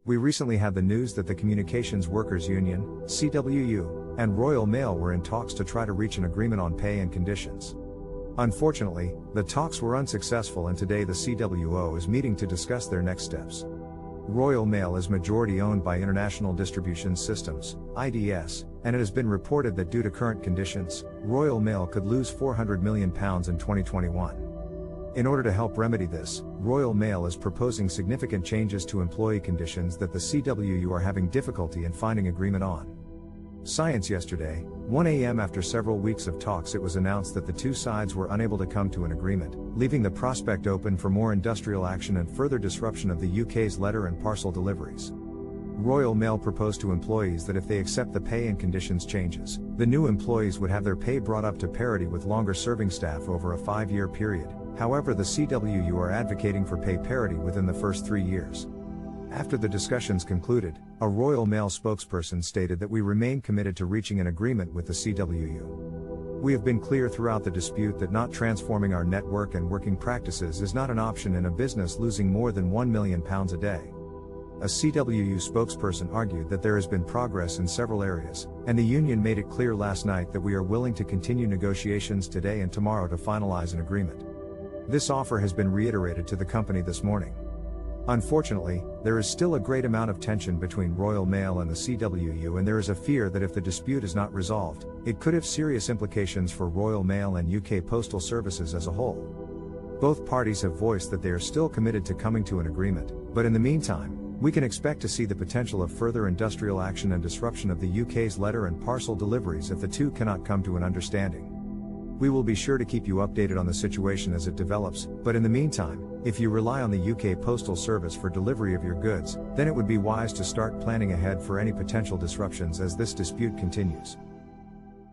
We recently had the news that the Communications Workers Union, CWU, and Royal Mail were in talks to try to reach an agreement on pay and conditions. Unfortunately, the talks were unsuccessful and today the CWO is meeting to discuss their next steps. Royal Mail is majority owned by International Distribution Systems, IDS, and it has been reported that due to current conditions, Royal Mail could lose £400 million in 2021. In order to help remedy this, Royal Mail is proposing significant changes to employee conditions that the CWU are having difficulty in finding agreement on. Science yesterday, 1 a.m. after several weeks of talks, it was announced that the two sides were unable to come to an agreement, leaving the prospect open for more industrial action and further disruption of the UK's letter and parcel deliveries. Royal Mail proposed to employees that if they accept the pay and conditions changes, the new employees would have their pay brought up to parity with longer serving staff over a 5-year period. However, the CWU are advocating for pay parity within the first 3 years. After the discussions concluded, a Royal Mail spokesperson stated that we remain committed to reaching an agreement with the CWU. We have been clear throughout the dispute that not transforming our network and working practices is not an option in a business losing more than £1 million a day. A CWU spokesperson argued that there has been progress in several areas, and the union made it clear last night that we are willing to continue negotiations today and tomorrow to finalize an agreement. This offer has been reiterated to the company this morning. Unfortunately, there is still a great amount of tension between Royal Mail and the CWU, and there is a fear that if the dispute is not resolved, it could have serious implications for Royal Mail and UK Postal Services as a whole. Both parties have voiced that they are still committed to coming to an agreement, but in the meantime, we can expect to see the potential of further industrial action and disruption of the UK's letter and parcel deliveries if the two cannot come to an understanding. We will be sure to keep you updated on the situation as it develops, but in the meantime, if you rely on the UK Postal Service for delivery of your goods, then it would be wise to start planning ahead for any potential disruptions as this dispute continues.